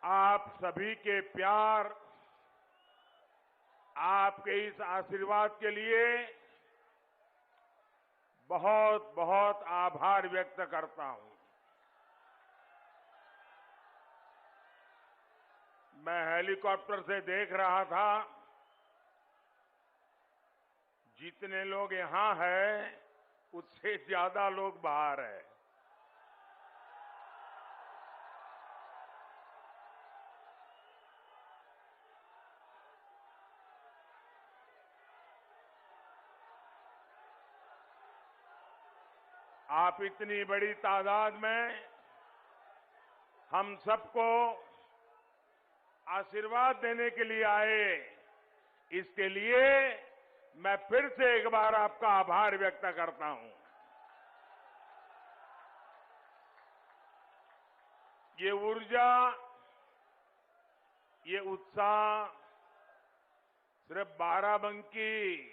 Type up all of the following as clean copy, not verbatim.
आप सभी के प्यार, आपके इस आशीर्वाद के लिए बहुत बहुत आभार व्यक्त करता हूं। मैं हेलीकॉप्टर से देख रहा था, जितने लोग यहां हैं उससे ज्यादा लोग बाहर हैं। आप इतनी बड़ी तादाद में हम सबको आशीर्वाद देने के लिए आए, इसके लिए मैं फिर से एक बार आपका आभार व्यक्त करता हूं। ये ऊर्जा, ये उत्साह सिर्फ बाराबंकी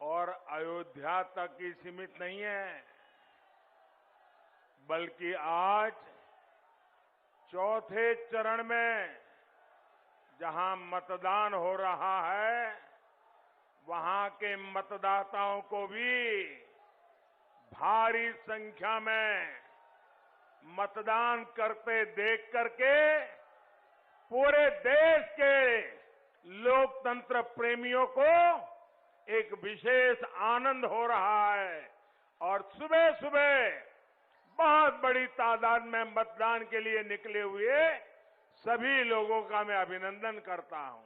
और अयोध्या तक ही सीमित नहीं है, बल्कि आज चौथे चरण में जहां मतदान हो रहा है, वहां के मतदाताओं को भी भारी संख्या में मतदान करते देख करके पूरे देश के लोकतंत्र प्रेमियों को एक विशेष आनंद हो रहा है और सुबह सुबह बहुत बड़ी तादाद में मतदान के लिए निकले हुए सभी लोगों का मैं अभिनंदन करता हूं।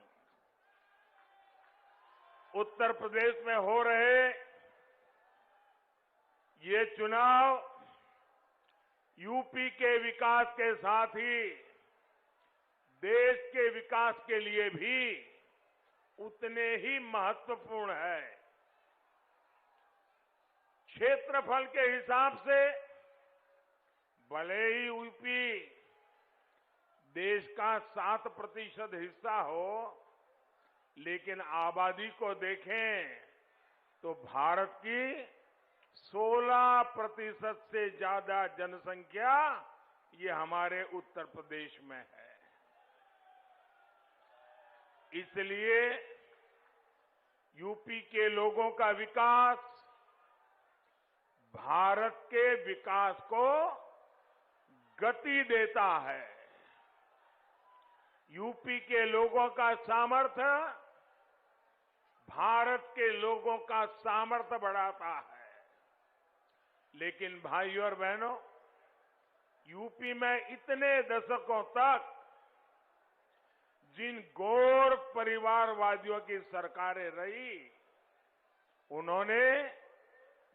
उत्तर प्रदेश में हो रहे ये चुनाव यूपी के विकास के साथ ही देश के विकास के लिए भी उतने ही महत्वपूर्ण है। क्षेत्रफल के हिसाब से भले ही यूपी देश का 7% हिस्सा हो, लेकिन आबादी को देखें तो भारत की 16% से ज्यादा जनसंख्या ये हमारे उत्तर प्रदेश में है। इसलिए यूपी के लोगों का विकास भारत के विकास को गति देता है। यूपी के लोगों का सामर्थ्य भारत के लोगों का सामर्थ्य बढ़ाता है। लेकिन भाइयों और बहनों, यूपी में इतने दशकों तक जिन गौर परिवारवादियों की सरकारें रही, उन्होंने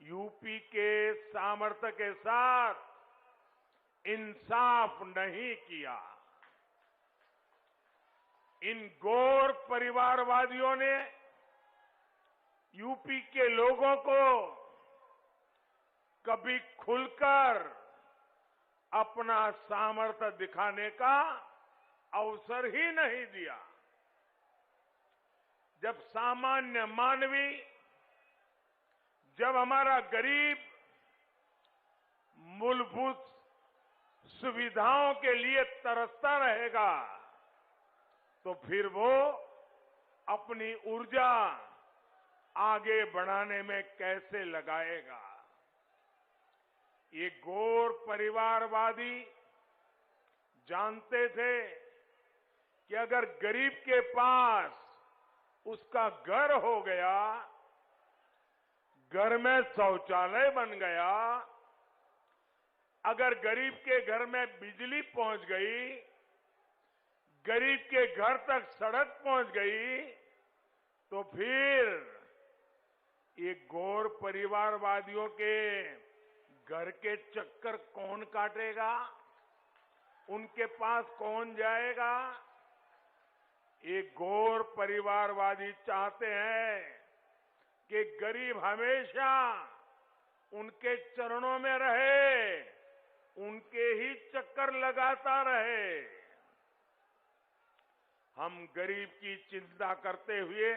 यूपी के सामर्थ्य के साथ इंसाफ नहीं किया। इन गौर परिवारवादियों ने यूपी के लोगों को कभी खुलकर अपना सामर्थ्य दिखाने का अवसर ही नहीं दिया। जब सामान्य मानवी, जब हमारा गरीब मूलभूत सुविधाओं के लिए तरसता रहेगा, तो फिर वो अपनी ऊर्जा आगे बढ़ाने में कैसे लगाएगा। ये गौर परिवारवादी जानते थे कि अगर गरीब के पास उसका घर हो गया, घर में शौचालय बन गया, अगर गरीब के घर में बिजली पहुंच गई, गरीब के घर तक सड़क पहुंच गई, तो फिर ये गौर परिवारवादियों के घर के चक्कर कौन काटेगा, उनके पास कौन जाएगा। ये गौर परिवारवादी चाहते हैं कि गरीब हमेशा उनके चरणों में रहे, उनके ही चक्कर लगाता रहे। हम गरीब की चिंता करते हुए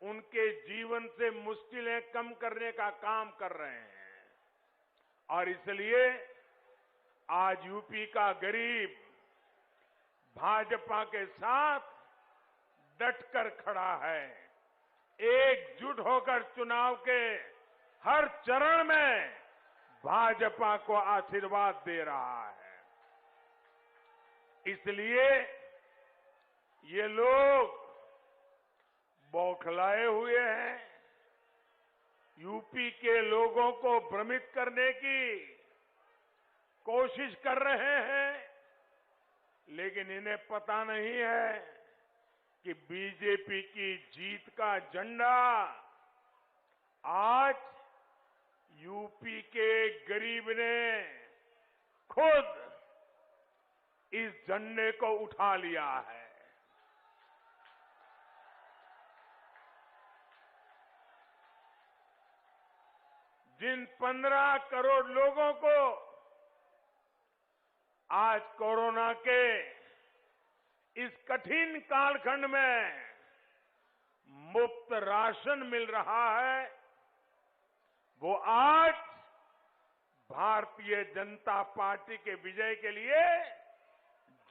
उनके जीवन से मुश्किलें कम करने का काम कर रहे हैं और इसलिए आज यूपी का गरीब भाजपा के साथ डटकर खड़ा है, एकजुट होकर चुनाव के हर चरण में भाजपा को आशीर्वाद दे रहा है। इसलिए ये लोग बौखलाए हुए हैं, यूपी के लोगों को भ्रमित करने की कोशिश कर रहे हैं, लेकिन इन्हें पता नहीं है कि बीजेपी की जीत का झंडा आज यूपी के गरीब ने खुद इस झंडे को उठा लिया है। जिन 15 करोड़ लोगों को आज कोरोना के इस कठिन कालखंड में मुफ्त राशन मिल रहा है, वो आज भारतीय जनता पार्टी के विजय के लिए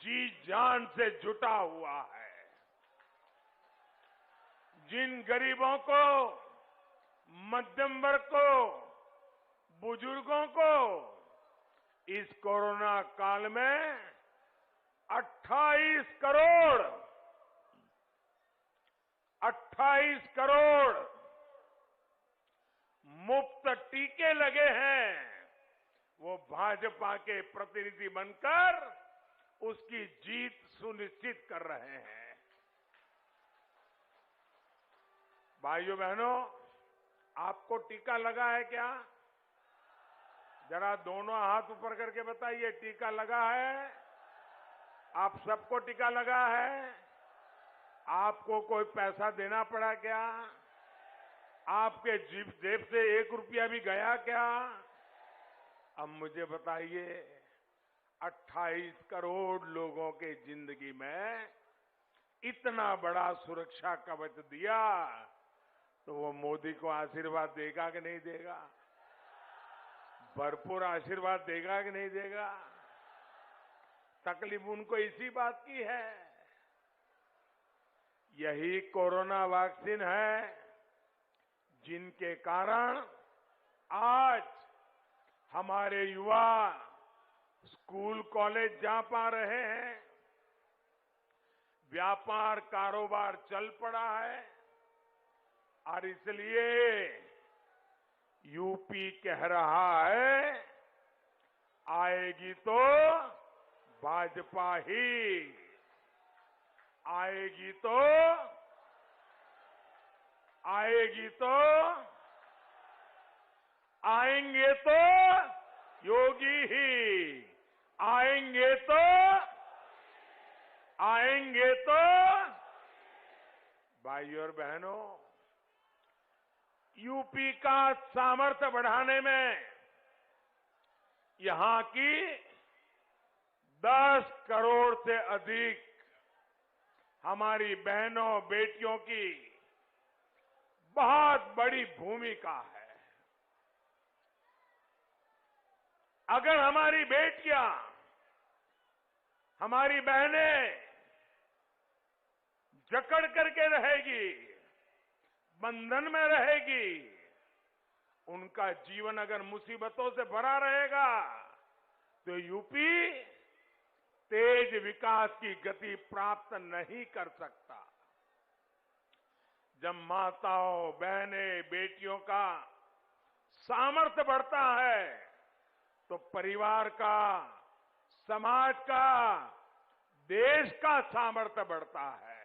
जी जान से जुटा हुआ है। जिन गरीबों को, मध्यम वर्ग को, बुजुर्गों को इस कोरोना काल में 28 करोड़ मुफ्त टीके लगे हैं, वो भाजपा के प्रतिनिधि बनकर उसकी जीत सुनिश्चित कर रहे हैं। भाइयों बहनों, आपको टीका लगा है क्या? जरा दोनों हाथ ऊपर करके बताइए, टीका लगा है? आप सबको टीका लगा है? आपको कोई पैसा देना पड़ा क्या? आपके जेब से 1 रुपया भी गया क्या? अब मुझे बताइए, 28 करोड़ लोगों के जिंदगी में इतना बड़ा सुरक्षा कवच दिया, तो वो मोदी को आशीर्वाद देगा कि नहीं देगा? भरपूर आशीर्वाद देगा कि नहीं देगा? तकलीफ उनको इसी बात की है। यही कोरोना वैक्सीन है जिनके कारण आज हमारे युवा स्कूल कॉलेज जा पा रहे हैं, व्यापार कारोबार चल पड़ा है, और इसलिए यूपी कह रहा है, आएगी तो भाजपा ही, आएगी तो आएंगे तो योगी ही, आएंगे तो भाइयों और बहनों, यूपी का सामर्थ्य बढ़ाने में यहां की 10 करोड़ से अधिक हमारी बहनों बेटियों की बहुत बड़ी भूमिका है। अगर हमारी बेटियां, हमारी बहनें जकड़ करके रहेगी, बंधन में रहेगी, उनका जीवन अगर मुसीबतों से भरा रहेगा, तो यूपी तेज विकास की गति प्राप्त नहीं कर सकता। जब माताओं, बहनें, बेटियों का सामर्थ्य बढ़ता है, तो परिवार का, समाज का, देश का सामर्थ्य बढ़ता है।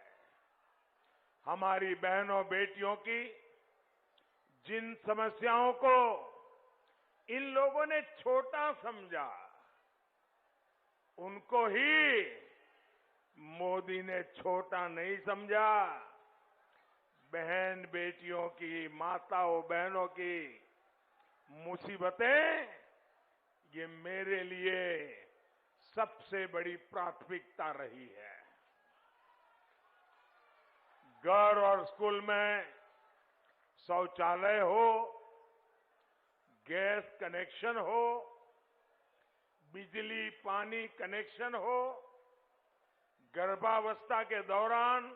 हमारी बहनों बेटियों की जिन समस्याओं को इन लोगों ने छोटा समझा, उनको ही मोदी ने छोटा नहीं समझा। बहन बेटियों की, माताओं बहनों की मुसीबतें, ये मेरे लिए सबसे बड़ी प्राथमिकता रही है। घर और स्कूल में शौचालय हो, गैस कनेक्शन हो, बिजली पानी कनेक्शन हो, गर्भावस्था के दौरान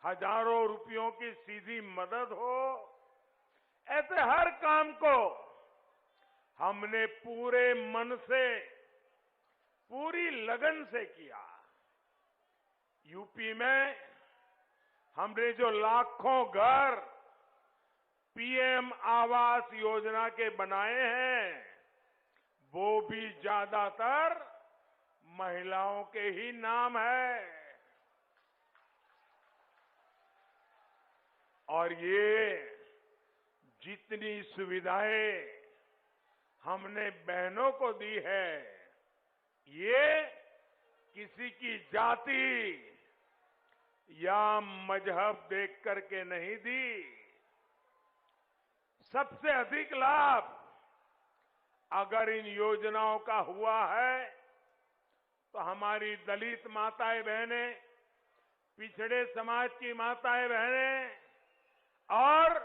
हजारों रुपयों की सीधी मदद हो, ऐसे हर काम को हमने पूरे मन से, पूरी लगन से किया। यूपी में हमने जो लाखों घर पीएम आवास योजना के बनाए हैं, वो भी ज्यादातर महिलाओं के ही नाम है। और ये जितनी सुविधाएं हमने बहनों को दी है, ये किसी की जाति या मजहब देख करके नहीं दी। सबसे अधिक लाभ अगर इन योजनाओं का हुआ है तो हमारी दलित माताएं बहनें, पिछड़े समाज की माताएं बहनें और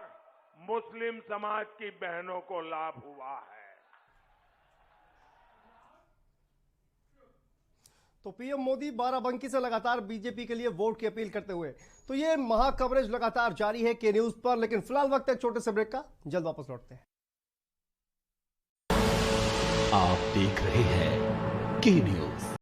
मुस्लिम समाज की बहनों को लाभ हुआ है। तो पीएम मोदी बाराबंकी से लगातार बीजेपी के लिए वोट की अपील करते हुए, तो ये महा कवरेज लगातार जारी है के न्यूज पर। लेकिन फिलहाल वक्त एक छोटे से ब्रेक का, जल्द वापस लौटते हैं। आप देख रहे हैं के न्यूज।